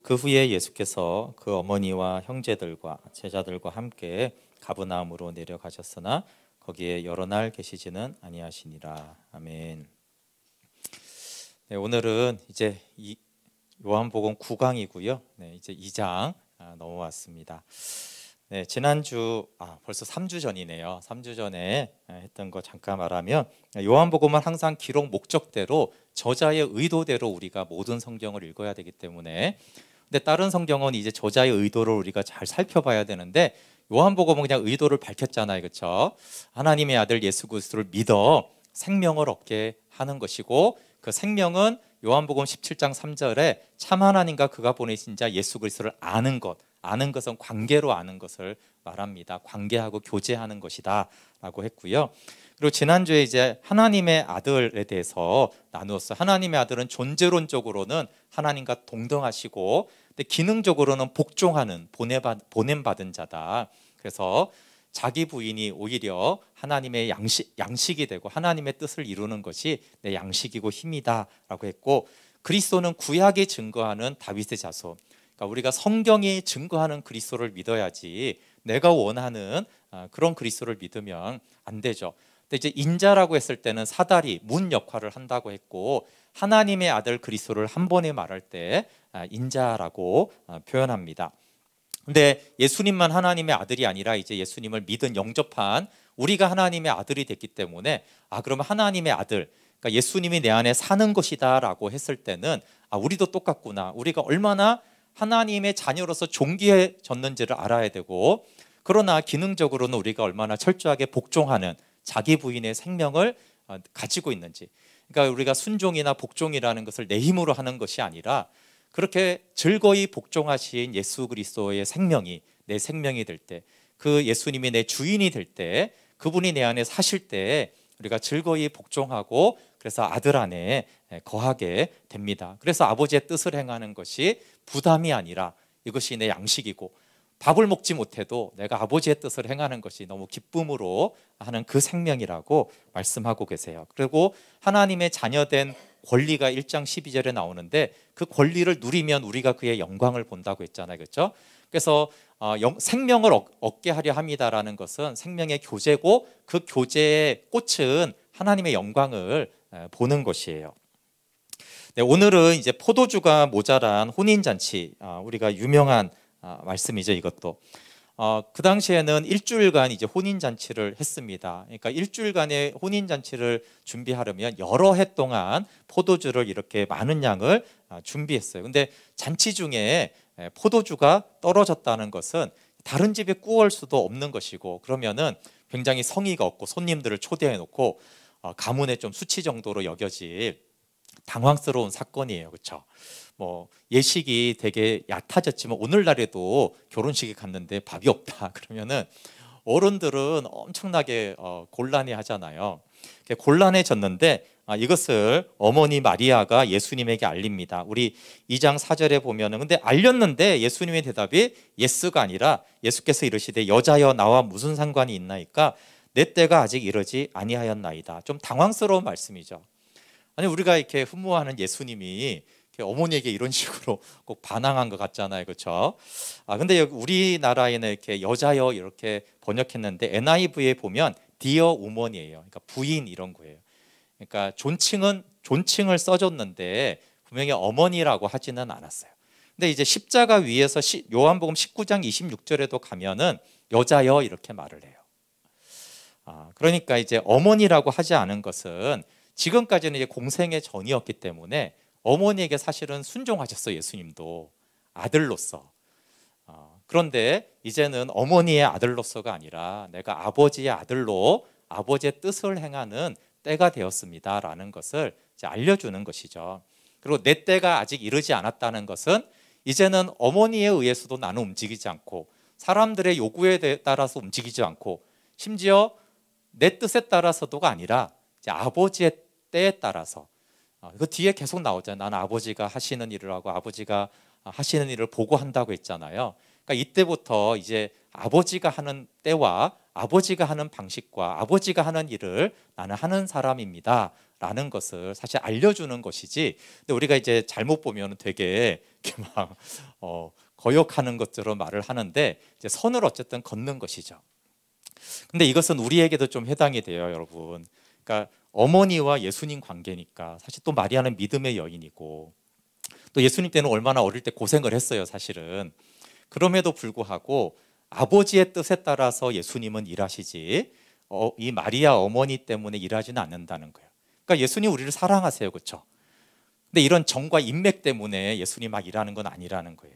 그 후에 예수께서 그 어머니와 형제들과 제자들과 함께 가버나움으로 내려가셨으나 거기에 여러 날 계시지는 아니하시니라. 아멘. 네, 오늘은 이제 요한복음 9강이고요. 네, 이제 2장 넘어왔습니다. 네, 지난주 벌써 3주 전이네요. 3주 전에 했던 거 잠깐 말하면, 요한복음은 항상 기록 목적대로 저자의 의도대로 우리가 모든 성경을 읽어야 되기 때문에, 근데 다른 성경은 이제 저자의 의도를 우리가 잘 살펴봐야 되는데, 요한복음은 그냥 의도를 밝혔잖아요, 그렇죠? 하나님의 아들 예수 그리스도를 믿어 생명을 얻게 하는 것이고, 그 생명은 요한복음 17장 3절에 참 하나님과 그가 보내신 자 예수 그리스도를 아는 것, 아는 것은 관계로 아는 것을 말합니다. 관계하고 교제하는 것이다 라고 했고요. 그리고 지난주에 이제 하나님의 아들에 대해서 나누었어요. 하나님의 아들은 존재론적으로는 하나님과 동등하시고, 근데 기능적으로는 복종하는 보냄받은 자다. 그래서 자기 부인이 오히려 하나님의 양식이 되고 하나님의 뜻을 이루는 것이 내 양식이고 힘이다 라고 했고, 그리스도는 구약이 증거하는 다윗의 자손, 그러니까 우리가 성경이 증거하는 그리스도를 믿어야지 내가 원하는 그런 그리스도를 믿으면 안 되죠. 근데 이제 인자라고 했을 때는 사다리, 문 역할을 한다고 했고, 하나님의 아들 그리스도를 한 번에 말할 때 인자라고 표현합니다. 근데 예수님만 하나님의 아들이 아니라 이제 예수님을 믿은 영접한 우리가 하나님의 아들이 됐기 때문에, 그러면 하나님의 아들, 그러니까 예수님이 내 안에 사는 것이다 라고 했을 때는 우리도 똑같구나, 우리가 얼마나 하나님의 자녀로서 존귀해졌는지를 알아야 되고, 그러나 기능적으로는 우리가 얼마나 철저하게 복종하는 자기 부인의 생명을 가지고 있는지, 그러니까 우리가 순종이나 복종이라는 것을 내 힘으로 하는 것이 아니라 그렇게 즐거이 복종하신 예수 그리스도의 생명이 내 생명이 될 때, 그 예수님이 내 주인이 될 때, 그분이 내 안에 사실 때 우리가 즐거이 복종하고, 그래서 아들 안에 거하게 됩니다. 그래서 아버지의 뜻을 행하는 것이 부담이 아니라 이것이 내 양식이고, 밥을 먹지 못해도 내가 아버지의 뜻을 행하는 것이 너무 기쁨으로 하는 그 생명이라고 말씀하고 계세요. 그리고 하나님의 자녀된 권리가 1장 12절에 나오는데, 그 권리를 누리면 우리가 그의 영광을 본다고 했잖아요, 그렇죠? 그래서 생명을 얻게 하려 합니다라는 것은 생명의 교제고, 그 교제의 꽃은 하나님의 영광을 보는 것이에요. 네, 오늘은 이제 포도주가 모자란 혼인잔치, 우리가 유명한 말씀이죠, 이것도. 그 당시에는 일주일간 이제 혼인잔치를 했습니다. 그러니까 일주일간의 혼인잔치를 준비하려면 여러 해 동안 포도주를 이렇게 많은 양을 준비했어요. 근데 잔치 중에 포도주가 떨어졌다는 것은 다른 집에 구할 수도 없는 것이고, 그러면은 굉장히 성의가 없고 손님들을 초대해 놓고 가문의 좀 수치 정도로 여겨질 당황스러운 사건이에요, 그렇죠? 뭐 예식이 되게 얕아졌지만 오늘날에도 결혼식에 갔는데 밥이 없다 그러면은 어른들은 엄청나게 곤란해 하잖아요. 곤란해졌는데 이것을 어머니 마리아가 예수님에게 알립니다. 우리 2장 4절에 보면은, 근데 알렸는데 예수님의 대답이 예스가 아니라 예수께서 이르시되 여자여 나와 무슨 상관이 있나이까 내 때가 아직 이르지 아니하였나이다. 좀 당황스러운 말씀이죠. 아니, 우리가 이렇게 흠모하는 예수님이 어머니에게 이런 식으로 꼭 반항한 것 같잖아요, 그렇죠? 근데 우리나라에는 이렇게 여자여 이렇게 번역했는데 NIV에 보면 디어 우먼이에요. 그러니까 부인 이런 거예요. 그러니까 존칭을 써줬는데 분명히 어머니라고 하지는 않았어요. 근데 이제 십자가 위에서 요한복음 19장 26절에도 가면은 여자여 이렇게 말을 해요. 그러니까 이제 어머니라고 하지 않은 것은 지금까지는 이제 공생의 전이었기 때문에 어머니에게 사실은 순종하셨어요, 예수님도 아들로서. 그런데 이제는 어머니의 아들로서가 아니라 내가 아버지의 아들로 아버지의 뜻을 행하는 때가 되었습니다라는 것을 이제 알려주는 것이죠. 그리고 내 때가 아직 이르지 않았다는 것은 이제는 어머니에 의해서도 나는 움직이지 않고, 사람들의 요구에 따라서 움직이지 않고, 심지어 내 뜻에 따라서도가 아니라 이제 아버지의 때에 따라서, 그 뒤에 계속 나오잖아요. 나는 아버지가 하시는 일을 하고 아버지가 하시는 일을 보고 한다고 했잖아요. 그러니까 이때부터 이제 아버지가 하는 때와 아버지가 하는 방식과 아버지가 하는 일을 나는 하는 사람입니다 라는 것을 사실 알려주는 것이지, 근데 우리가 이제 잘못 보면 되게 이렇게 막 거역하는 것처럼 말을 하는데 이제 선을 어쨌든 걷는 것이죠. 근데 이것은 우리에게도 좀 해당이 돼요, 여러분. 그러니까 어머니와 예수님 관계니까 사실 또 마리아는 믿음의 여인이고, 또 예수님 때는 얼마나 어릴 때 고생을 했어요, 사실은. 그럼에도 불구하고 아버지의 뜻에 따라서 예수님은 일하시지 이 마리아 어머니 때문에 일하지는 않는다는 거예요. 그러니까 예수님 우리를 사랑하세요, 그렇죠? 근데 이런 정과 인맥 때문에 예수님 막 일하는 건 아니라는 거예요.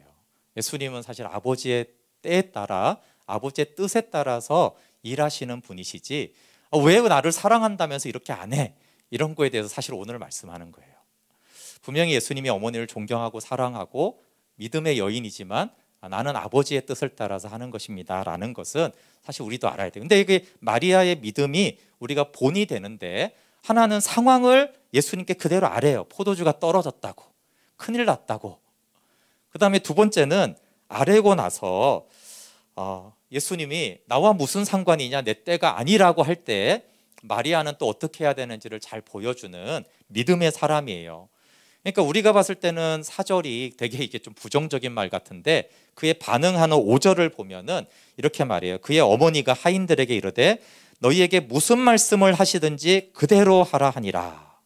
예수님은 사실 아버지의 때에 따라, 아버지의 뜻에 따라서 일하시는 분이시지, 왜 나를 사랑한다면서 이렇게 안 해? 이런 거에 대해서 사실 오늘 말씀하는 거예요. 분명히 예수님이 어머니를 존경하고 사랑하고 믿음의 여인이지만 나는 아버지의 뜻을 따라서 하는 것입니다 라는 것은 사실 우리도 알아야 돼요. 근데 이게 마리아의 믿음이 우리가 본이 되는데, 하나는 상황을 예수님께 그대로 아뢰요. 포도주가 떨어졌다고, 큰일 났다고. 그 다음에 두 번째는 아뢰고 나서 예수님이 나와 무슨 상관이냐, 내 때가 아니라고 할 때 마리아는 또 어떻게 해야 되는지를 잘 보여주는 믿음의 사람이에요. 그러니까 우리가 봤을 때는 4절이 되게 이게 좀 부정적인 말 같은데, 그의 반응하는 5절을 보면은 이렇게 말해요. 그의 어머니가 하인들에게 이르되 너희에게 무슨 말씀을 하시든지 그대로 하라 하니라.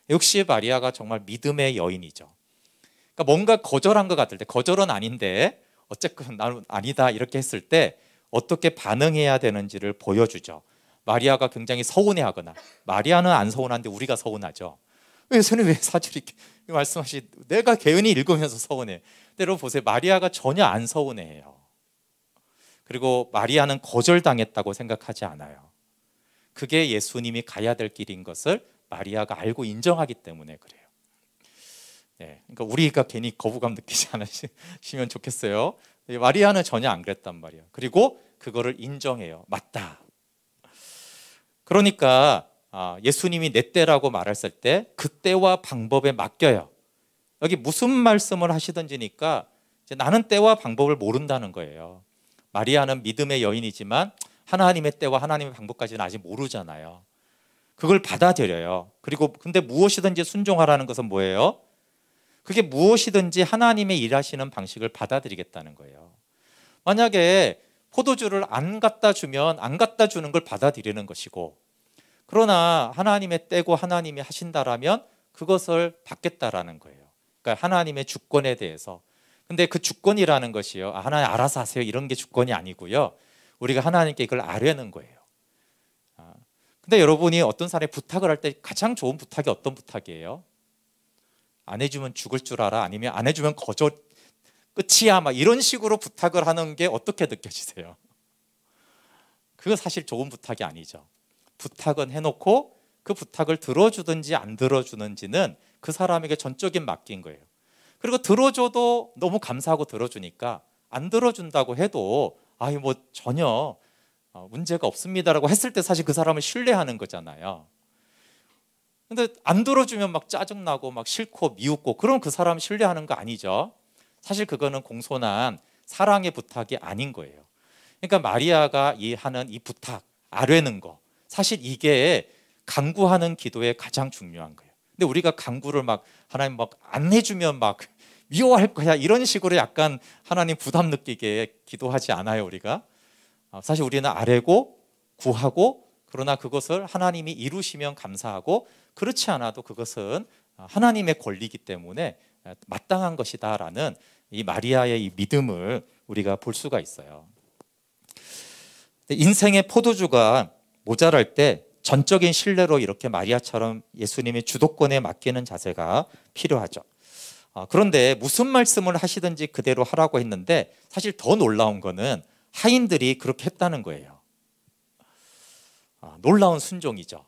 역시 마리아가 정말 믿음의 여인이죠. 그러니까 뭔가 거절한 것 같을 때, 거절은 아닌데 어쨌건 나는 아니다 이렇게 했을 때 어떻게 반응해야 되는지를 보여주죠. 마리아가 굉장히 서운해하거나, 마리아는 안 서운한데 우리가 서운하죠. 예수님 왜 사실 이렇게 말씀하시, 내가 개연히 읽으면서 서운해. 근데 여러분 보세요, 마리아가 전혀 안 서운해해요. 그리고 마리아는 거절당했다고 생각하지 않아요. 그게 예수님이 가야 될 길인 것을 마리아가 알고 인정하기 때문에 그래요. 네, 그러니까 우리가 괜히 거부감 느끼지 않으시면 좋겠어요. 마리아는 전혀 안 그랬단 말이에요. 그리고 그거를 인정해요. 맞다. 그러니까 예수님이 내 때라고 말했을 때 그 때와 방법에 맡겨요. 여기 무슨 말씀을 하시든지니까 이제 나는 때와 방법을 모른다는 거예요. 마리아는 믿음의 여인이지만 하나님의 때와 하나님의 방법까지는 아직 모르잖아요. 그걸 받아들여요. 그리고 근데 무엇이든지 순종하라는 것은 뭐예요? 그게 무엇이든지 하나님의 일하시는 방식을 받아들이겠다는 거예요. 만약에 포도주를 안 갖다 주면 안 갖다 주는 걸 받아들이는 것이고, 그러나 하나님의 때고 하나님이 하신다라면 그것을 받겠다라는 거예요. 그러니까 하나님의 주권에 대해서. 근데 그 주권이라는 것이요, 하나님 알아서 하세요 이런 게 주권이 아니고요, 우리가 하나님께 이걸 아뢰는 거예요. 근데 여러분이 어떤 사람이 부탁을 할 때 가장 좋은 부탁이 어떤 부탁이에요? 안 해주면 죽을 줄 알아? 아니면 안 해주면 거절 끝이야? 막 이런 식으로 부탁을 하는 게 어떻게 느껴지세요? 그거 사실 좋은 부탁이 아니죠. 부탁은 해놓고 그 부탁을 들어주든지 안 들어주는지는 그 사람에게 전적인 맡긴 거예요. 그리고 들어줘도 너무 감사하고 들어주니까, 안 들어준다고 해도 뭐 전혀 문제가 없습니다라고 했을 때 사실 그 사람을 신뢰하는 거잖아요. 근데 안 들어주면 막 짜증나고 막 싫고 미웃고, 그럼 그 사람 신뢰하는 거 아니죠. 사실 그거는 공손한 사랑의 부탁이 아닌 거예요. 그러니까 마리아가 하는 이 부탁, 아뢰는 거, 사실 이게 간구하는 기도에 가장 중요한 거예요. 근데 우리가 간구를 막 하나님 막 안 해주면 막 미워할 거야 이런 식으로 약간 하나님 부담 느끼게 기도하지 않아요, 우리가. 사실 우리는 아뢰고 구하고, 그러나 그것을 하나님이 이루시면 감사하고, 그렇지 않아도 그것은 하나님의 권리이기 때문에 마땅한 것이다라는 이 마리아의 이 믿음을 우리가 볼 수가 있어요. 인생의 포도주가 모자랄 때 전적인 신뢰로 이렇게 마리아처럼 예수님의 주도권에 맡기는 자세가 필요하죠. 그런데 무슨 말씀을 하시든지 그대로 하라고 했는데, 사실 더 놀라운 거는 하인들이 그렇게 했다는 거예요. 놀라운 순종이죠.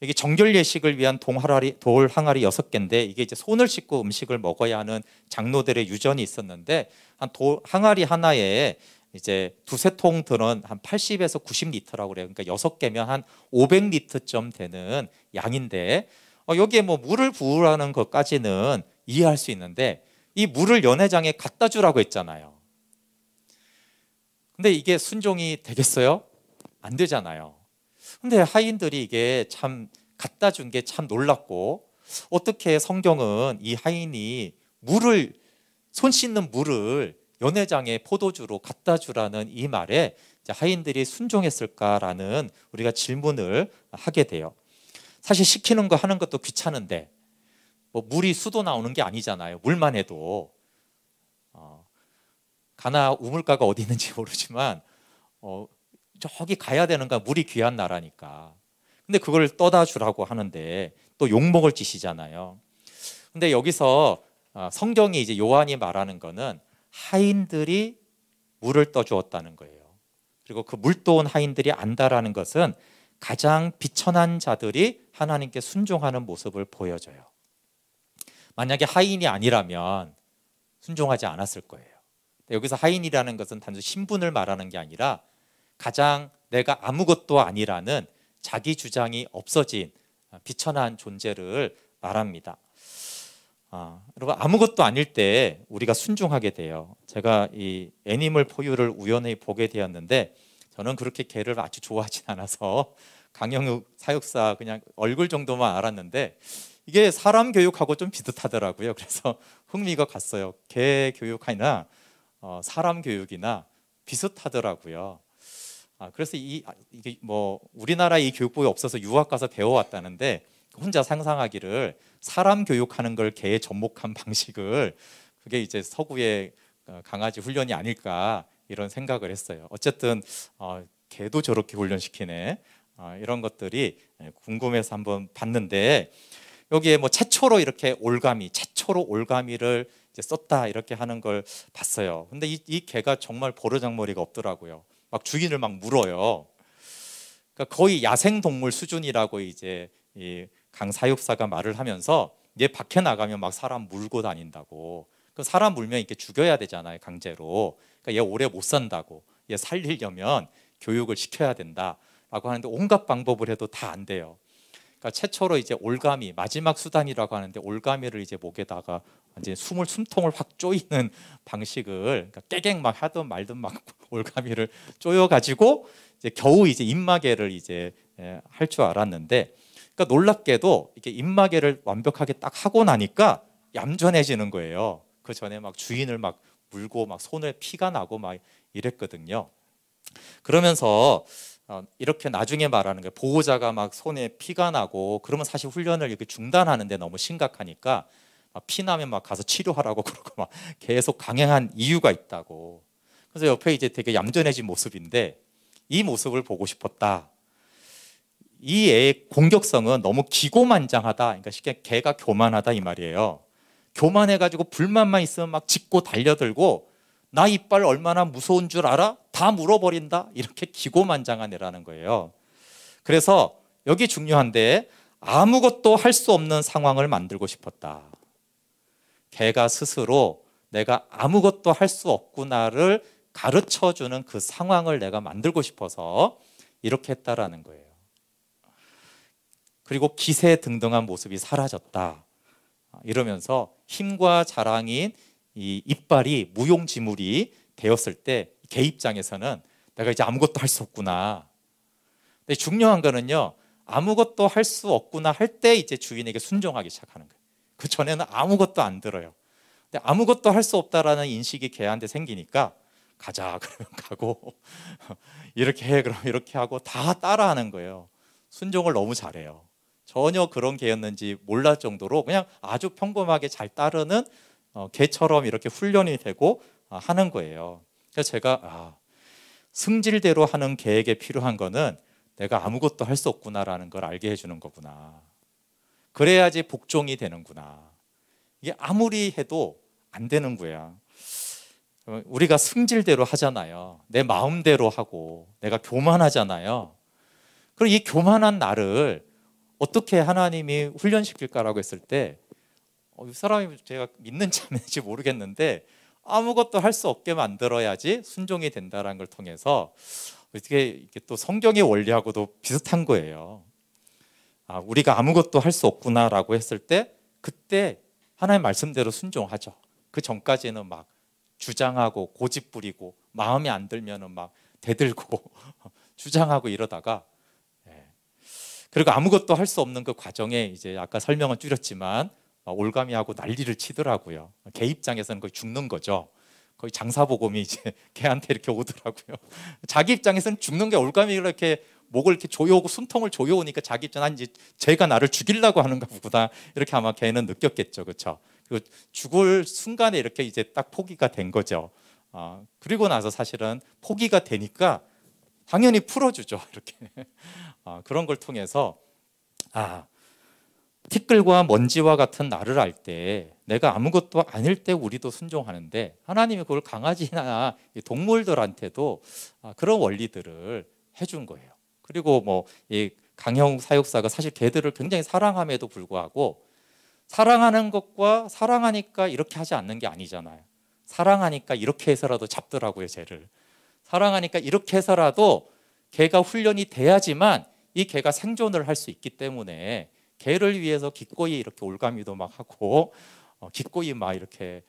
여기 정결 예식을 위한 돌 항아리 6개인데, 이게 이제 손을 씻고 음식을 먹어야 하는 장로들의 유전이 있었는데, 돌 항아리 하나에 이제 두세 통 들은 한 80에서 90리터라고 그래요. 그러니까 6개면 한 500리터쯤 되는 양인데, 여기에 뭐 물을 부으라는 것까지는 이해할 수 있는데, 이 물을 연회장에 갖다 주라고 했잖아요. 근데 이게 순종이 되겠어요? 안 되잖아요. 근데 하인들이 이게 참 갖다 준 게 참 놀랍고, 어떻게 성경은 이 하인이 손 씻는 물을 연회장에 포도주로 갖다 주라는 이 말에 하인들이 순종했을까라는 우리가 질문을 하게 돼요. 사실 시키는 거 하는 것도 귀찮은데 뭐 물이 수도 나오는 게 아니잖아요. 물만 해도 가나 우물가가 어디 있는지 모르지만 저기 가야 되는가, 물이 귀한 나라니까. 근데 그걸 떠다 주라고 하는데 또 욕먹을 짓이잖아요. 근데 여기서 성경이 이제 요한이 말하는 거는 하인들이 물을 떠주었다는 거예요. 그리고 그 물 떠온 하인들이 안다라는 것은 가장 비천한 자들이 하나님께 순종하는 모습을 보여줘요. 만약에 하인이 아니라면 순종하지 않았을 거예요. 여기서 하인이라는 것은 단지 신분을 말하는 게 아니라 가장 내가 아무것도 아니라는 자기 주장이 없어진 비천한 존재를 말합니다. 여러분, 아무것도 아닐 때 우리가 순종하게 돼요. 제가 이 애니멀 포유를 우연히 보게 되었는데, 저는 그렇게 개를 아주 좋아하진 않아서 강영욱 사육사 그냥 얼굴 정도만 알았는데 이게 사람 교육하고 좀 비슷하더라고요. 그래서 흥미가 갔어요. 개 교육이나 사람 교육이나 비슷하더라고요. 그래서 이게 뭐 우리나라 이 교육법이 없어서 유학 가서 배워왔다는데, 혼자 상상하기를 사람 교육하는 걸 개에 접목한 방식을, 그게 이제 서구의 강아지 훈련이 아닐까 이런 생각을 했어요. 어쨌든 개도 저렇게 훈련시키네, 이런 것들이 궁금해서 한번 봤는데, 여기에 뭐 최초로 이렇게 최초로 올가미를 이제 썼다 이렇게 하는 걸 봤어요. 근데 이 개가 정말 버르장머리가 없더라고요. 막 주인을 막 물어요. 그러니까 거의 야생 동물 수준이라고 이제 이 강 사육사가 말을 하면서, 얘 밖에 나가면 막 사람 물고 다닌다고. 그 사람 물면 이렇게 죽여야 되잖아요, 강제로. 그러니까 얘 오래 못 산다고. 얘 살리려면 교육을 시켜야 된다라고 하는데 온갖 방법을 해도 다 안 돼요. 그러니까 최초로 이제 올가미, 마지막 수단이라고 하는데, 올가미를 이제 목에다가 이제 숨통을 확 조이는 방식을, 그러니까 깨갱 막 하든 말든 막 올가미를 조여 가지고 이제 겨우 이제 입마개를 이제 할 줄 알았는데, 그러니까 놀랍게도 이게 입마개를 완벽하게 딱 하고 나니까 얌전해지는 거예요. 그 전에 막 주인을 막 물고 막 손에 피가 나고 막 이랬거든요. 그러면서 이렇게 나중에 말하는 거예요. 보호자가 막 손에 피가 나고 그러면 사실 훈련을 이렇게 중단하는데 너무 심각하니까 피 나면 막 가서 치료하라고 그러고 막 계속 강행한 이유가 있다고. 그래서 옆에 이제 되게 얌전해진 모습인데, 이 모습을 보고 싶었다. 이 애의 공격성은 너무 기고만장하다. 그러니까 쉽게 개가 교만하다 이 말이에요. 교만해가지고 불만만 있으면 막 짖고 달려들고, 나 이빨 얼마나 무서운 줄 알아? 다 물어버린다. 이렇게 기고만장한 애라는 거예요. 그래서 여기 중요한데, 아무것도 할 수 없는 상황을 만들고 싶었다. 개가 스스로 내가 아무것도 할 수 없구나를 가르쳐주는 그 상황을 내가 만들고 싶어서 이렇게 했다라는 거예요. 그리고 기세등등한 모습이 사라졌다. 이러면서 힘과 자랑인 이 이빨이 무용지물이 되었을 때 개 입장에서는 내가 이제 아무것도 할 수 없구나. 근데 중요한 거는요, 아무것도 할 수 없구나 할 때 이제 주인에게 순종하기 시작하는 거예요. 그 전에는 아무것도 안 들어요. 근데 아무것도 할 수 없다라는 인식이 개한테 생기니까, 가자 그러면 가고 이렇게 해 그러면 이렇게 하고 다 따라하는 거예요. 순종을 너무 잘해요. 전혀 그런 개였는지 몰랄 정도로 그냥 아주 평범하게 잘 따르는 개처럼 이렇게 훈련이 되고 하는 거예요. 그래서 제가 승질대로 하는 개에게 필요한 거는 내가 아무것도 할 수 없구나라는 걸 알게 해주는 거구나. 그래야지 복종이 되는구나. 이게 아무리 해도 안 되는 거야. 우리가 승질대로 하잖아요. 내 마음대로 하고 내가 교만하잖아요. 그럼 이 교만한 나를 어떻게 하나님이 훈련시킬까라고 했을 때, 이 사람이 제가 믿는 자인지 모르겠는데 아무것도 할 수 없게 만들어야지 순종이 된다는 걸 통해서 어떻게 이게 또 성경의 원리하고도 비슷한 거예요. 우리가 아무것도 할 수 없구나라고 했을 때 그때 하나님 말씀대로 순종하죠. 그 전까지는 막 주장하고 고집 부리고 마음에 안 들면은 막 대들고 주장하고 이러다가, 그리고 아무것도 할 수 없는 그 과정에 이제 아까 설명은 줄였지만 올가미하고 난리를 치더라고요. 개 입장에서는 거의 죽는 거죠. 거의 장사보검이 이제 개한테 이렇게 오더라고요. 자기 입장에서는 죽는 게 올가미가 이렇게 목을 이렇게 조여오고 숨통을 조여오니까 자기 입장은 이제 쟤가 나를 죽이려고 하는가 보다 이렇게 아마 개는 느꼈겠죠, 그렇죠? 그리고 죽을 순간에 이렇게 이제 딱 포기가 된 거죠. 그리고 나서 사실은 포기가 되니까 당연히 풀어주죠, 이렇게. 그런 걸 통해서 티끌과 먼지와 같은 나를 알 때, 내가 아무것도 아닐 때 우리도 순종하는데 하나님이 그걸 강아지나 동물들한테도 그런 원리들을 해준 거예요. 그리고 뭐 이 강형 사육사가 사실 개들을 굉장히 사랑함에도 불구하고 사랑하는 것과 사랑하니까 이렇게 하지 않는 게 아니잖아요. 사랑하니까 이렇게 해서라도 잡더라고요, 쟤를. 사랑하니까 이렇게 해서라도 개가 훈련이 돼야지만 이 개가 생존을 할 수 있기 때문에 개를 위해서 기꺼이 이렇게 올가미도 막 하고 기꺼이 막 이렇게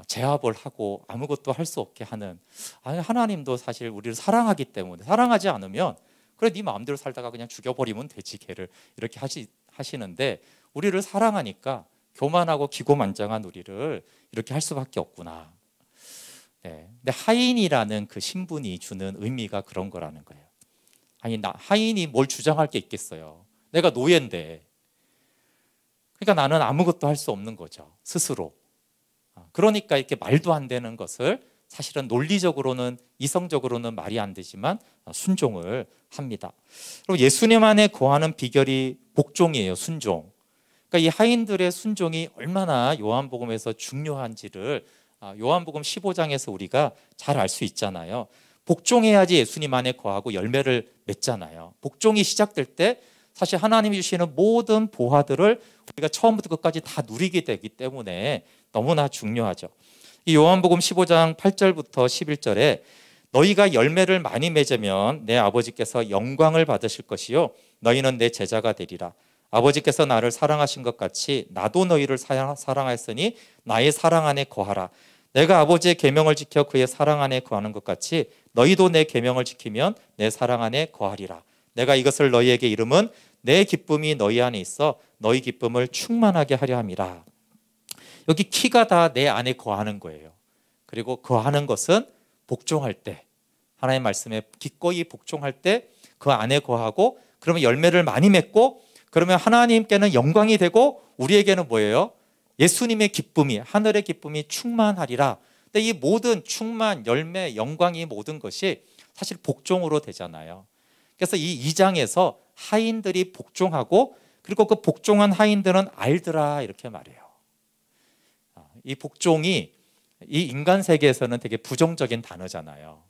제압을 하고 아무것도 할 수 없게 하는, 하나님도 사실 우리를 사랑하기 때문에, 사랑하지 않으면 그래 네 마음대로 살다가 그냥 죽여버리면 되지 개를, 이렇게 하시는데 우리를 사랑하니까 교만하고 기고만장한 우리를 이렇게 할 수밖에 없구나. 근데 하인이라는 그 신분이 주는 의미가 그런 거라는 거예요. 하인이 뭘 주장할 게 있겠어요. 내가 노예인데. 그러니까 나는 아무것도 할 수 없는 거죠, 스스로. 그러니까 이렇게 말도 안 되는 것을 사실은 논리적으로는, 이성적으로는 말이 안 되지만 순종을 합니다. 그리고 예수님 안에 거하는 비결이 복종이에요, 순종. 그러니까 이 하인들의 순종이 얼마나 요한복음에서 중요한지를 요한복음 15장에서 우리가 잘 알 수 있잖아요. 복종해야지 예수님 안에 거하고 열매를 맺잖아요. 복종이 시작될 때 사실 하나님이 주시는 모든 보화들을 우리가 처음부터 끝까지 다 누리게 되기 때문에 너무나 중요하죠. 이 요한복음 15장 8절부터 11절에 너희가 열매를 많이 맺으면 내 아버지께서 영광을 받으실 것이요 너희는 내 제자가 되리라. 아버지께서 나를 사랑하신 것 같이 나도 너희를 사랑하였으니 나의 사랑 안에 거하라. 내가 아버지의 계명을 지켜 그의 사랑 안에 거하는 것 같이 너희도 내 계명을 지키면 내 사랑 안에 거하리라. 내가 이것을 너희에게 이름은 내 기쁨이 너희 안에 있어 너희 기쁨을 충만하게 하려 함이라. 여기 키가 다 내 안에 거하는 거예요. 그리고 거하는 것은 복종할 때, 하나님의 말씀에 기꺼이 복종할 때 그 안에 거하고, 그러면 열매를 많이 맺고, 그러면 하나님께는 영광이 되고 우리에게는 뭐예요? 예수님의 기쁨이, 하늘의 기쁨이 충만하리라. 근데 이 모든 충만, 열매, 영광이 모든 것이 사실 복종으로 되잖아요. 그래서 이 2장에서 하인들이 복종하고, 그리고 그 복종한 하인들은 알더라 이렇게 말해요. 이 복종이 이 인간 세계에서는 되게 부정적인 단어잖아요.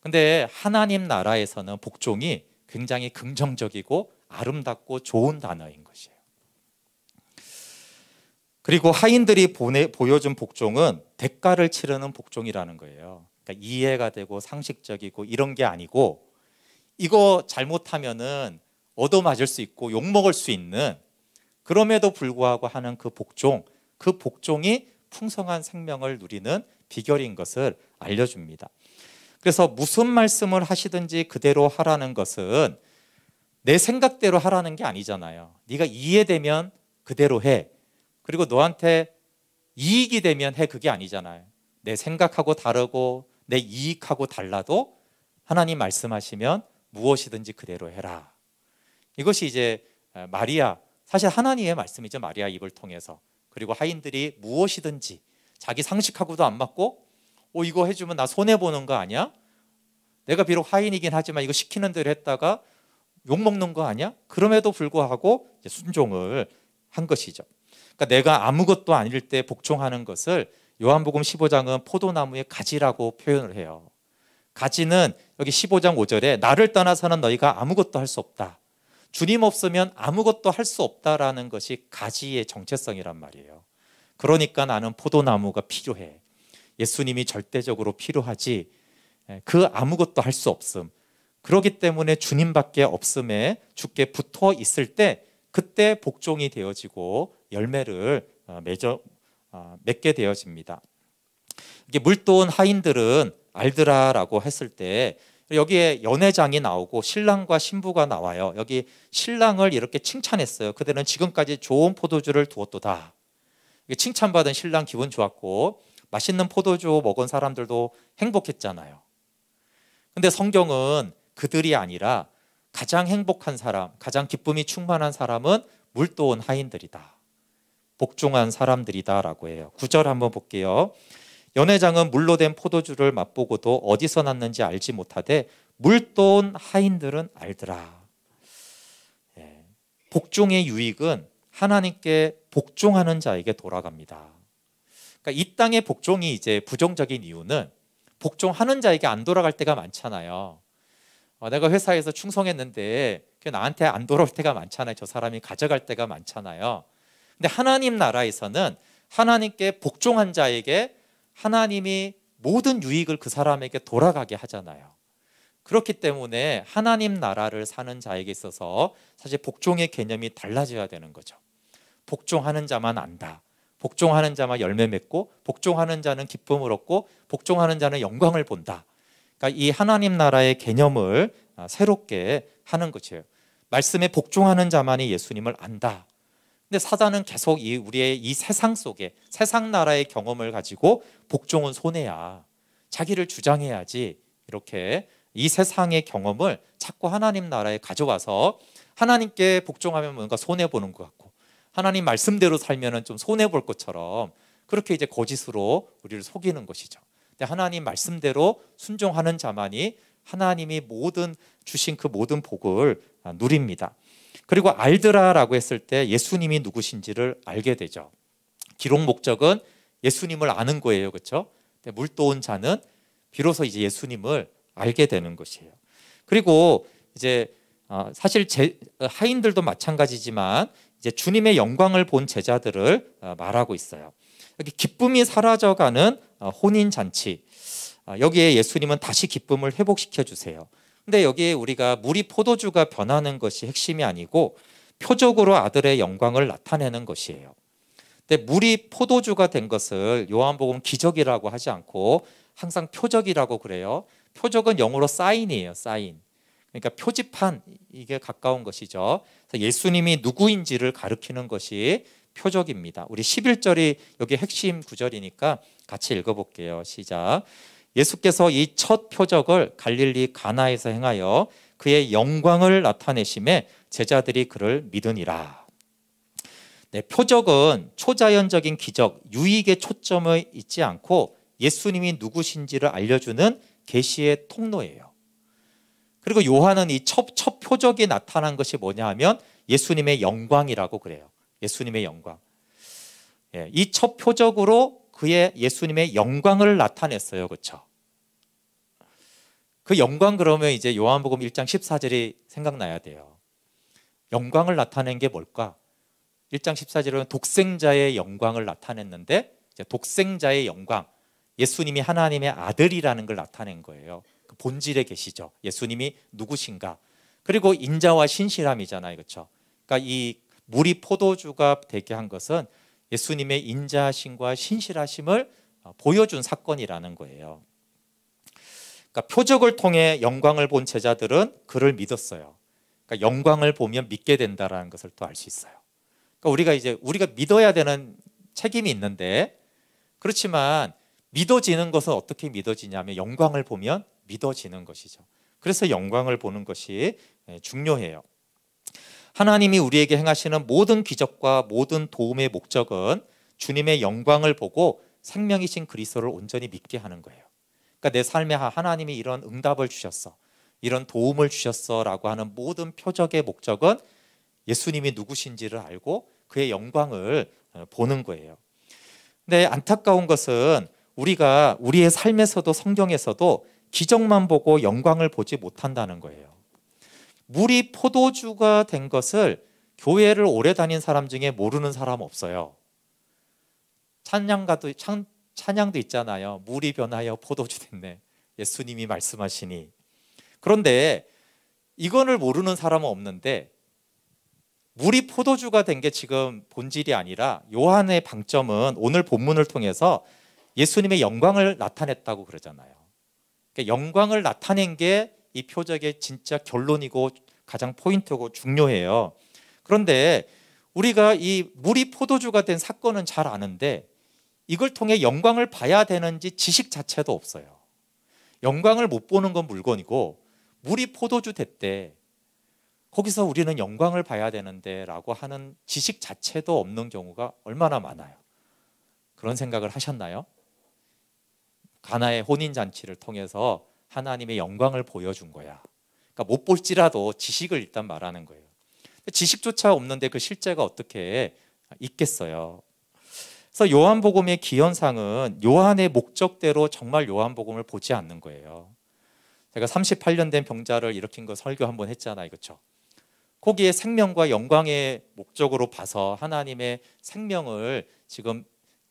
근데 하나님 나라에서는 복종이 굉장히 긍정적이고 아름답고 좋은 단어인 것이에요. 그리고 하인들이 보여준 복종은 대가를 치르는 복종이라는 거예요. 그러니까 이해가 되고 상식적이고 이런 게 아니고, 이거 잘못하면은 얻어맞을 수 있고 욕먹을 수 있는, 그럼에도 불구하고 하는 그 복종, 그 복종이 풍성한 생명을 누리는 비결인 것을 알려줍니다. 그래서 무슨 말씀을 하시든지 그대로 하라는 것은 내 생각대로 하라는 게 아니잖아요. 네가 이해되면 그대로 해. 그리고 너한테 이익이 되면 해, 그게 아니잖아요. 내 생각하고 다르고 내 이익하고 달라도 하나님 말씀하시면 무엇이든지 그대로 해라. 이것이 이제 마리아, 사실 하나님의 말씀이죠. 마리아 입을 통해서. 그리고 하인들이 무엇이든지 자기 상식하고도 안 맞고, 이거 해주면 나 손해보는 거 아니야? 내가 비록 하인이긴 하지만 이거 시키는 대로 했다가 욕먹는 거 아니야? 그럼에도 불구하고 이제 순종을 한 것이죠. 그러니까 내가 아무것도 아닐 때 복종하는 것을 요한복음 15장은 포도나무의 가지라고 표현을 해요. 가지는 여기 15장 5절에 나를 떠나서는 너희가 아무것도 할 수 없다. 주님 없으면 아무것도 할 수 없다라는 것이 가지의 정체성이란 말이에요. 그러니까 나는 포도나무가 필요해. 예수님이 절대적으로 필요하지, 그 아무것도 할 수 없음. 그렇기 때문에 주님밖에 없음에 주께 붙어 있을 때 그때 복종이 되어지고 열매를 맺게 되어집니다. 이게 물도온 하인들은 알드라라고 했을 때 여기에 연회장이 나오고 신랑과 신부가 나와요. 여기 신랑을 이렇게 칭찬했어요. 그들은 지금까지 좋은 포도주를 두었도다. 칭찬받은 신랑 기분 좋았고 맛있는 포도주 먹은 사람들도 행복했잖아요. 근데 성경은 그들이 아니라 가장 행복한 사람, 가장 기쁨이 충만한 사람은 물도온 하인들이다. 복종한 사람들이다라고 해요. 9절 한번 볼게요. 연회장은 물로 된 포도주를 맛보고도 어디서 났는지 알지 못하되 물도온 하인들은 알더라. 복종의 유익은 하나님께 복종하는 자에게 돌아갑니다. 그러니까 이 땅의 복종이 이제 부정적인 이유는 복종하는 자에게 안 돌아갈 때가 많잖아요. 내가 회사에서 충성했는데 나한테 안 돌아올 때가 많잖아요. 저 사람이 가져갈 때가 많잖아요. 근데 하나님 나라에서는 하나님께 복종한 자에게 하나님이 모든 유익을 그 사람에게 돌아가게 하잖아요. 그렇기 때문에 하나님 나라를 사는 자에게 있어서 사실 복종의 개념이 달라져야 되는 거죠. 복종하는 자만 안다. 복종하는 자만 열매 맺고 복종하는 자는 기쁨을 얻고 복종하는 자는 영광을 본다. 그러니까 이 하나님 나라의 개념을 새롭게 하는 것이에요. 말씀에 복종하는 자만이 예수님을 안다. 근데 사단은 계속 우리의 이 세상 속에 세상 나라의 경험을 가지고 복종은 손해야. 자기를 주장해야지. 이렇게 이 세상의 경험을 자꾸 하나님 나라에 가져와서 하나님께 복종하면 뭔가 손해 보는 것 같고 하나님 말씀대로 살면은 좀 손해 볼 것처럼 그렇게 이제 거짓으로 우리를 속이는 것이죠. 근데 하나님 말씀대로 순종하는 자만이 하나님이 주신 그 모든 복을 누립니다. 그리고 알드라라고 했을 때 예수님이 누구신지를 알게 되죠. 기록 목적은 예수님을 아는 거예요, 그렇죠? 물도온 자는 비로소 이제 예수님을 알게 되는 것이에요. 그리고 이제 사실 하인들도 마찬가지지만 이제 주님의 영광을 본 제자들을 말하고 있어요. 여기 기쁨이 사라져가는 혼인 잔치. 여기에 예수님은 다시 기쁨을 회복시켜 주세요. 근데 여기에 우리가 물이 포도주가 변하는 것이 핵심이 아니고 표적으로 아들의 영광을 나타내는 것이에요. 근데 물이 포도주가 된 것을 요한복음 기적이라고 하지 않고 항상 표적이라고 그래요. 표적은 영어로 사인이에요. 사인. 그러니까 표지판 이게 가까운 것이죠. 그래서 예수님이 누구인지를 가리키는 것이 표적입니다. 우리 11절이 여기 핵심 구절이니까 같이 읽어볼게요. 시작. 예수께서 이 첫 표적을 갈릴리 가나에서 행하여 그의 영광을 나타내심에 제자들이 그를 믿으니라. 네, 표적은 초자연적인 기적, 유익에 초점을 있지 않고 예수님이 누구신지를 알려주는 계시의 통로예요. 그리고 요한은 이 첫 표적이 나타난 것이 뭐냐 하면 예수님의 영광이라고 그래요. 예수님의 영광. 이 첫 표적으로 그의 예수님의 영광을 나타냈어요. 그렇죠? 그 영광 그러면 이제 요한복음 1장 14절이 생각나야 돼요. 영광을 나타낸 게 뭘까? 1장 14절은 독생자의 영광을 나타냈는데 이제 독생자의 영광, 예수님이 하나님의 아들이라는 걸 나타낸 거예요. 그 본질에 계시죠. 예수님이 누구신가? 그리고 인자와 신실함이잖아요. 그렇죠? 그러니까 이 물이 포도주가 되게 한 것은 예수님의 인자하심과 신실하심을 보여준 사건이라는 거예요. 그러니까 표적을 통해 영광을 본 제자들은 그를 믿었어요. 그러니까 영광을 보면 믿게 된다라는 것을 또 알 수 있어요. 그러니까 우리가 믿어야 되는 책임이 있는데 그렇지만 믿어지는 것은 어떻게 믿어지냐면 영광을 보면 믿어지는 것이죠. 그래서 영광을 보는 것이 중요해요. 하나님이 우리에게 행하시는 모든 기적과 모든 도움의 목적은 주님의 영광을 보고 생명이신 그리스도를 온전히 믿게 하는 거예요. 그러니까 내 삶에 하나님이 이런 응답을 주셨어, 이런 도움을 주셨어라고 하는 모든 표적의 목적은 예수님이 누구신지를 알고 그의 영광을 보는 거예요. 근데 안타까운 것은 우리가 우리의 삶에서도 성경에서도 기적만 보고 영광을 보지 못한다는 거예요. 물이 포도주가 된 것을 교회를 오래 다닌 사람 중에 모르는 사람 없어요. 찬양도 있잖아요. 물이 변하여 포도주 됐네. 예수님이 말씀하시니. 그런데 이거를 모르는 사람은 없는데 물이 포도주가 된 게 지금 본질이 아니라 요한의 방점은 오늘 본문을 통해서 예수님의 영광을 나타냈다고 그러잖아요. 그러니까 영광을 나타낸 게 이 표적의 진짜 결론이고 가장 포인트고 중요해요. 그런데 우리가 이 물이 포도주가 된 사건은 잘 아는데 이걸 통해 영광을 봐야 되는지 지식 자체도 없어요. 영광을 못 보는 건 물건이고 물이 포도주 됐대. 거기서 우리는 영광을 봐야 되는데 라고 하는 지식 자체도 없는 경우가 얼마나 많아요. 그런 생각을 하셨나요? 가나의 혼인잔치를 통해서 하나님의 영광을 보여준 거야. 그러니까 못 볼지라도 지식을 일단 말하는 거예요. 지식조차 없는데 그 실제가 어떻게 있겠어요. 그래서 요한복음의 기현상은 요한의 목적대로 정말 요한복음을 보지 않는 거예요. 제가 38년 된 병자를 일으킨 거 설교 한번 했잖아요. 그렇죠? 거기에 생명과 영광의 목적으로 봐서 하나님의 생명을 지금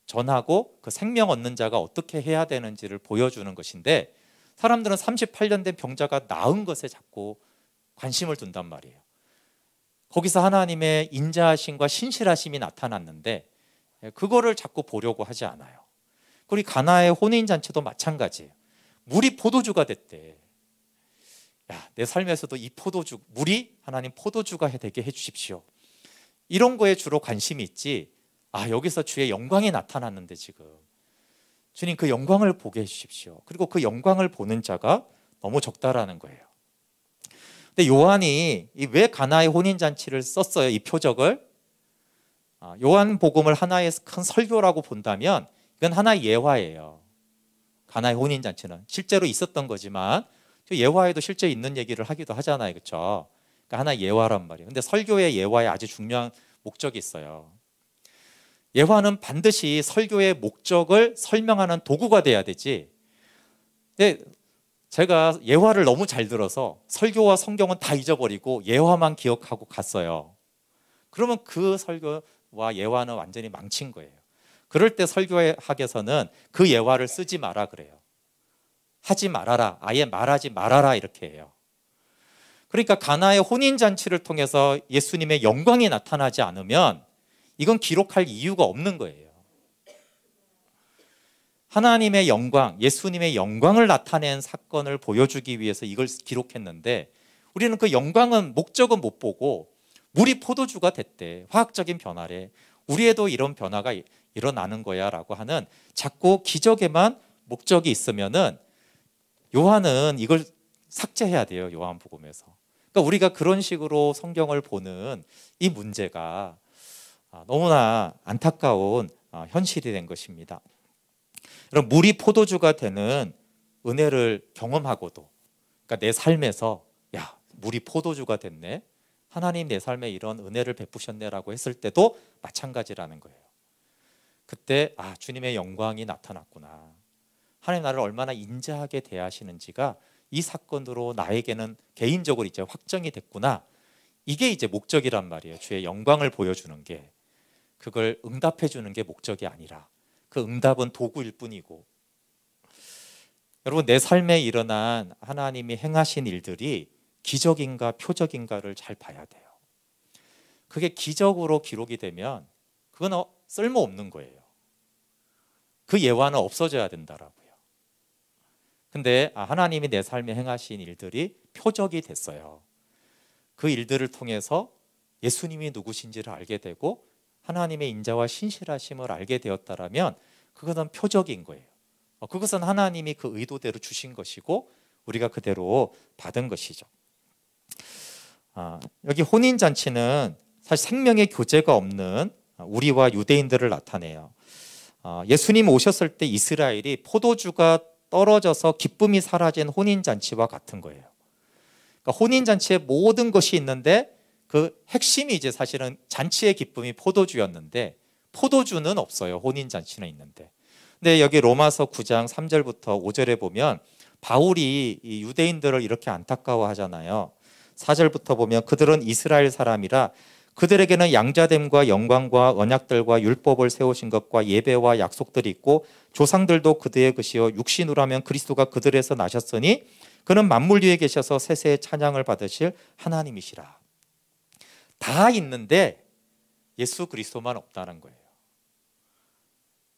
전하고 그 생명 얻는 자가 어떻게 해야 되는지를 보여주는 것인데 사람들은 38년 된 병자가 나은 것에 자꾸 관심을 둔단 말이에요. 거기서 하나님의 인자하심과 신실하심이 나타났는데 그거를 자꾸 보려고 하지 않아요. 우리 가나의 혼인잔치도 마찬가지예요. 물이 포도주가 됐대. 야, 내 삶에서도 이 포도주, 물이 하나님 포도주가 되게 해주십시오. 이런 거에 주로 관심이 있지. 아, 여기서 주의 영광이 나타났는데 지금 주님 그 영광을 보게 해주십시오. 그리고 그 영광을 보는 자가 너무 적다라는 거예요. 근데 요한이 왜 가나의 혼인잔치를 썼어요? 이 표적을. 요한복음을 하나의 큰 설교라고 본다면 이건 하나의 예화예요. 가나의 혼인잔치는 실제로 있었던 거지만 예화에도 실제 있는 얘기를 하기도 하잖아요. 그렇죠? 그러니까 하나의 예화란 말이에요. 근데 설교의 예화에 아주 중요한 목적이 있어요. 예화는 반드시 설교의 목적을 설명하는 도구가 돼야 되지. 근데 제가 예화를 너무 잘 들어서 설교와 성경은 다 잊어버리고 예화만 기억하고 갔어요. 그러면 그 설교와 예화는 완전히 망친 거예요. 그럴 때 설교학에서는 그 예화를 쓰지 마라 그래요. 하지 말아라, 아예 말하지 말아라 이렇게 해요. 그러니까 가나의 혼인잔치를 통해서 예수님의 영광이 나타나지 않으면 이건 기록할 이유가 없는 거예요. 하나님의 영광, 예수님의 영광을 나타낸 사건을 보여주기 위해서 이걸 기록했는데 우리는 그 영광은 목적은 못 보고 물이 포도주가 됐대. 화학적인 변화래. 우리에도 이런 변화가 일어나는 거야 라고 하는 자꾸 기적에만 목적이 있으면은 요한은 이걸 삭제해야 돼요. 요한복음에서. 그러니까 우리가 그런 식으로 성경을 보는 이 문제가 너무나 안타까운 현실이 된 것입니다. 여러분, 물이 포도주가 되는 은혜를 경험하고도 그러니까 내 삶에서 야, 물이 포도주가 됐네. 하나님 내 삶에 이런 은혜를 베푸셨네라고 했을 때도 마찬가지라는 거예요. 그때 주님의 영광이 나타났구나. 하나님 나를 얼마나 인자하게 대하시는지가 이 사건으로 나에게는 개인적으로 이제 확정이 됐구나. 이게 이제 목적이란 말이에요. 주의 영광을 보여주는 게. 그걸 응답해 주는 게 목적이 아니라 그 응답은 도구일 뿐이고. 여러분, 내 삶에 일어난 하나님이 행하신 일들이 기적인가 표적인가를 잘 봐야 돼요. 그게 기적으로 기록이 되면 그건 쓸모없는 거예요. 그 예화는 없어져야 된다라고요. 근데 하나님이 내 삶에 행하신 일들이 표적이 됐어요. 그 일들을 통해서 예수님이 누구신지를 알게 되고 하나님의 인자와 신실하심을 알게 되었다라면 그것은 표적인 거예요. 그것은 하나님이 그 의도대로 주신 것이고 우리가 그대로 받은 것이죠. 여기 혼인잔치는 사실 생명의 교제가 없는 우리와 유대인들을 나타내요. 예수님 오셨을 때 이스라엘이 포도주가 떨어져서 기쁨이 사라진 혼인잔치와 같은 거예요. 그러니까 혼인잔치에 모든 것이 있는데 그 핵심이 이제 사실은 잔치의 기쁨이 포도주였는데 포도주는 없어요. 혼인잔치는 있는데. 근데 여기 로마서 9장 3절부터 5절에 보면 바울이 이 유대인들을 이렇게 안타까워하잖아요. 4절부터 보면 그들은 이스라엘 사람이라 그들에게는 양자됨과 영광과 언약들과 율법을 세우신 것과 예배와 약속들이 있고 조상들도 그들의 것이요 육신으로 하면 그리스도가 그들에서 나셨으니 그는 만물 위에 계셔서 세세의 찬양을 받으실 하나님이시라. 다 있는데 예수 그리스도만 없다는 거예요.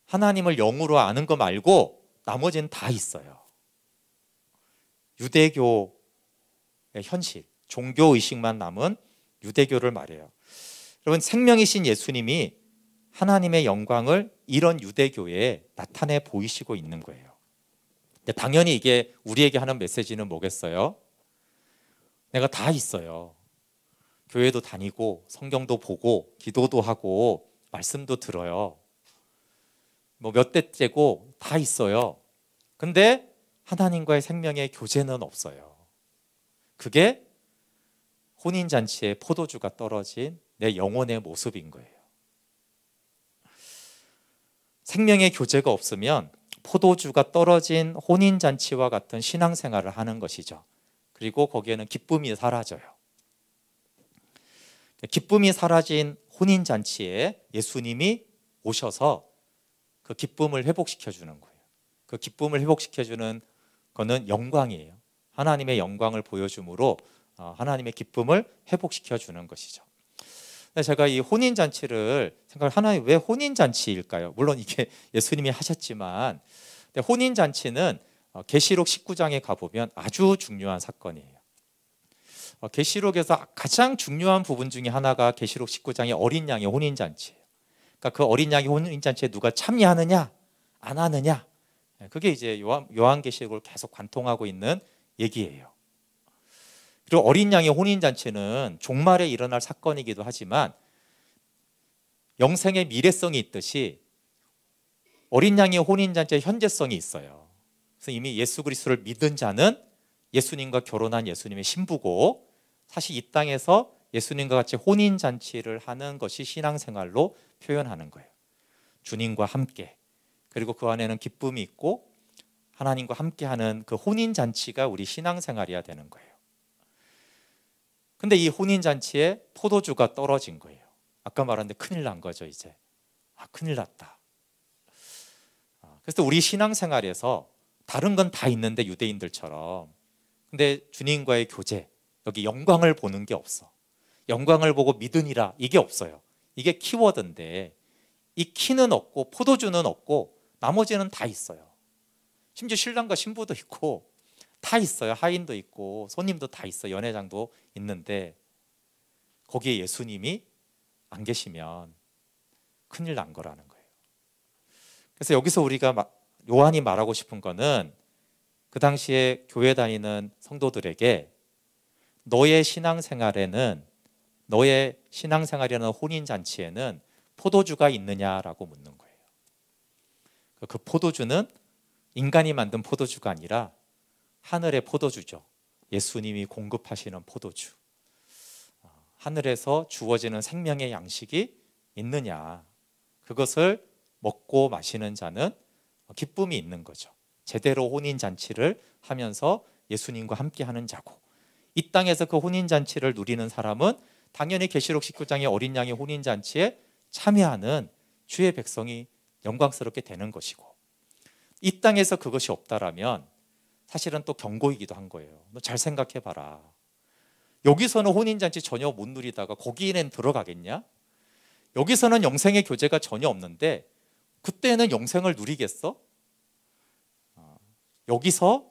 하나님을 영으로 아는 거 말고 나머지는 다 있어요. 유대교의 현실, 종교 의식만 남은 유대교를 말해요. 여러분, 생명이신 예수님이 하나님의 영광을 이런 유대교에 나타내 보이시고 있는 거예요. 당연히 이게 우리에게 하는 메시지는 뭐겠어요? 내가 다 있어요. 교회도 다니고 성경도 보고 기도도 하고 말씀도 들어요. 뭐 몇 대째고 다 있어요. 근데 하나님과의 생명의 교제는 없어요. 그게 혼인잔치에 포도주가 떨어진 내 영혼의 모습인 거예요. 생명의 교제가 없으면 포도주가 떨어진 혼인잔치와 같은 신앙생활을 하는 것이죠. 그리고 거기에는 기쁨이 사라져요. 기쁨이 사라진 혼인잔치에 예수님이 오셔서 그 기쁨을 회복시켜 주는 거예요. 그 기쁨을 회복시켜 주는 거는 영광이에요. 하나님의 영광을 보여줌으로 하나님의 기쁨을 회복시켜 주는 것이죠. 제가 이 혼인잔치를 하나님 왜 혼인잔치일까요? 물론 이게 예수님이 하셨지만 혼인잔치는 계시록 19장에 가보면 아주 중요한 사건이에요. 계시록에서 가장 중요한 부분 중에 하나가 계시록 19장의 어린 양의 혼인잔치예요. 그러니까 그 어린 양의 혼인잔치에 누가 참여하느냐 안 하느냐, 그게 이제 요한계시록을 계속 관통하고 있는 얘기예요. 그리고 어린 양의 혼인잔치는 종말에 일어날 사건이기도 하지만 영생의 미래성이 있듯이 어린 양의 혼인잔치의 현재성이 있어요. 그래서 이미 예수 그리스도를 믿은 자는 예수님과 결혼한 예수님의 신부고, 사실 이 땅에서 예수님과 같이 혼인잔치를 하는 것이 신앙생활로 표현하는 거예요. 주님과 함께, 그리고 그 안에는 기쁨이 있고 하나님과 함께하는 그 혼인잔치가 우리 신앙생활이어야 되는 거예요. 근데 이 혼인잔치에 포도주가 떨어진 거예요. 아까 말한 데 큰일 난 거죠. 이제 큰일 났다. 그래서 우리 신앙생활에서 다른 건 다 있는데 유대인들처럼, 근데 주님과의 교제, 여기 영광을 보는 게 없어. 영광을 보고 믿으니라, 이게 없어요. 이게 키워드인데 이 키는 없고 포도주는 없고 나머지는 다 있어요. 심지어 신랑과 신부도 있고 다 있어요. 하인도 있고 손님도 다 있어요. 연회장도 있는데 거기에 예수님이 안 계시면 큰일 난 거라는 거예요. 그래서 여기서 우리가 요한이 말하고 싶은 거는 그 당시에 교회 다니는 성도들에게 너의 신앙생활이라는 혼인잔치에는 포도주가 있느냐라고 묻는 거예요. 그 포도주는 인간이 만든 포도주가 아니라 하늘의 포도주죠. 예수님이 공급하시는 포도주. 하늘에서 주어지는 생명의 양식이 있느냐, 그것을 먹고 마시는 자는 기쁨이 있는 거죠. 제대로 혼인잔치를 하면서 예수님과 함께하는 자고, 이 땅에서 그 혼인잔치를 누리는 사람은 당연히 계시록 19장의 어린 양의 혼인잔치에 참여하는 주의 백성이 영광스럽게 되는 것이고, 이 땅에서 그것이 없다라면 사실은 또 경고이기도 한 거예요. 너 잘 생각해봐라. 여기서는 혼인잔치 전혀 못 누리다가 거기에는 들어가겠냐? 여기서는 영생의 교제가 전혀 없는데 그때는 영생을 누리겠어? 여기서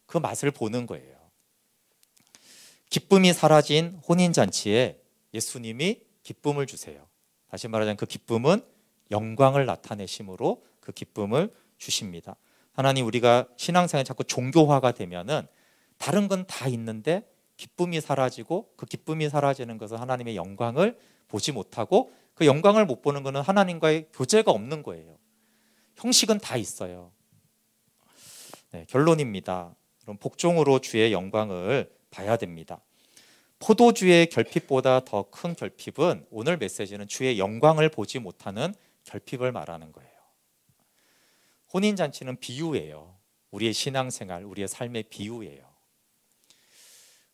그 맛을 보는 거예요. 기쁨이 사라진 혼인잔치에 예수님이 기쁨을 주세요. 다시 말하자면 그 기쁨은 영광을 나타내심으로 그 기쁨을 주십니다. 하나님, 우리가 신앙생활이 자꾸 종교화가 되면은 다른 건 다 있는데 기쁨이 사라지고, 그 기쁨이 사라지는 것은 하나님의 영광을 보지 못하고, 그 영광을 못 보는 것은 하나님과의 교제가 없는 거예요. 형식은 다 있어요. 네, 결론입니다. 그럼 복종으로 주의 영광을 봐야 됩니다. 포도주의 결핍보다 더 큰 결핍은, 오늘 메시지는 주의 영광을 보지 못하는 결핍을 말하는 거예요. 혼인잔치는 비유예요. 우리의 신앙생활, 우리의 삶의 비유예요.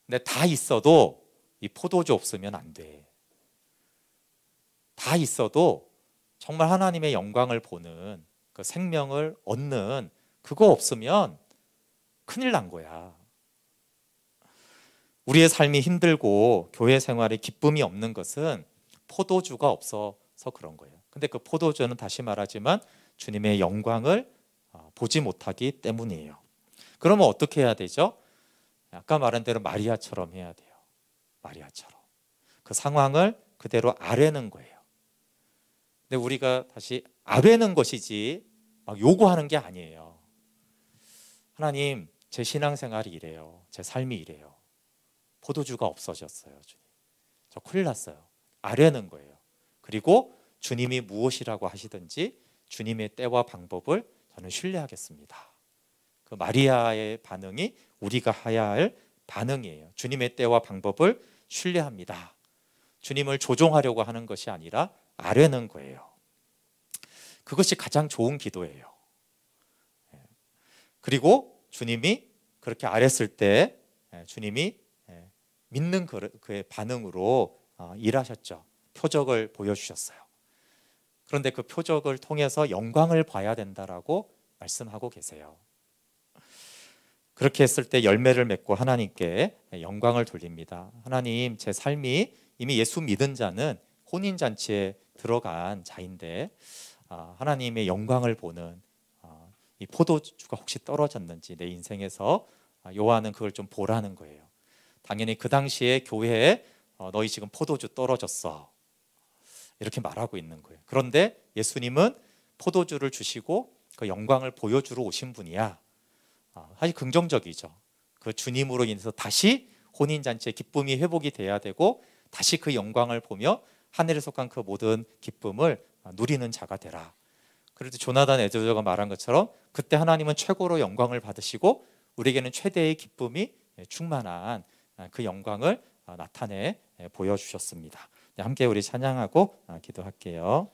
근데 다 있어도 이 포도주 없으면 안 돼. 다 있어도 정말 하나님의 영광을 보는, 그 생명을 얻는 그거 없으면 큰일 난 거야. 우리의 삶이 힘들고 교회 생활에 기쁨이 없는 것은 포도주가 없어서 그런 거예요. 근데 그 포도주는 다시 말하지만 주님의 영광을 보지 못하기 때문이에요. 그러면 어떻게 해야 되죠? 아까 말한 대로 마리아처럼 해야 돼요. 마리아처럼 그 상황을 그대로 아뢰는 거예요. 근데 우리가 다시 아뢰는 것이지 막 요구하는 게 아니에요. 하나님, 제 신앙생활이 이래요. 제 삶이 이래요. 포도주가 없어졌어요. 주님, 저 큰일 났어요. 아뢰는 거예요. 그리고 주님이 무엇이라고 하시든지 주님의 때와 방법을 저는 신뢰하겠습니다. 그 마리아의 반응이 우리가 해야 할 반응이에요. 주님의 때와 방법을 신뢰합니다. 주님을 조종하려고 하는 것이 아니라 아뢰는 거예요. 그것이 가장 좋은 기도예요. 그리고 주님이 그렇게 아뢰었을 때 주님이 믿는 그의 반응으로 일하셨죠. 표적을 보여주셨어요. 그런데 그 표적을 통해서 영광을 봐야 된다라고 말씀하고 계세요. 그렇게 했을 때 열매를 맺고 하나님께 영광을 돌립니다. 하나님, 제 삶이 이미 예수 믿은 자는 혼인잔치에 들어간 자인데 하나님의 영광을 보는 이 포도주가 혹시 떨어졌는지 내 인생에서 요한은 그걸 좀 보라는 거예요. 당연히 그 당시에 교회에 너희 지금 포도주 떨어졌어 이렇게 말하고 있는 거예요. 그런데 예수님은 포도주를 주시고 그 영광을 보여주러 오신 분이야. 사실 긍정적이죠. 그 주님으로 인해서 다시 혼인잔치의 기쁨이 회복이 돼야 되고 다시 그 영광을 보며 하늘에 속한 그 모든 기쁨을 누리는 자가 되라. 그래도 조나단 에드저가 말한 것처럼 그때 하나님은 최고로 영광을 받으시고 우리에게는 최대의 기쁨이 충만한 그 영광을 나타내 보여주셨습니다. 함께 우리 찬양하고 기도할게요.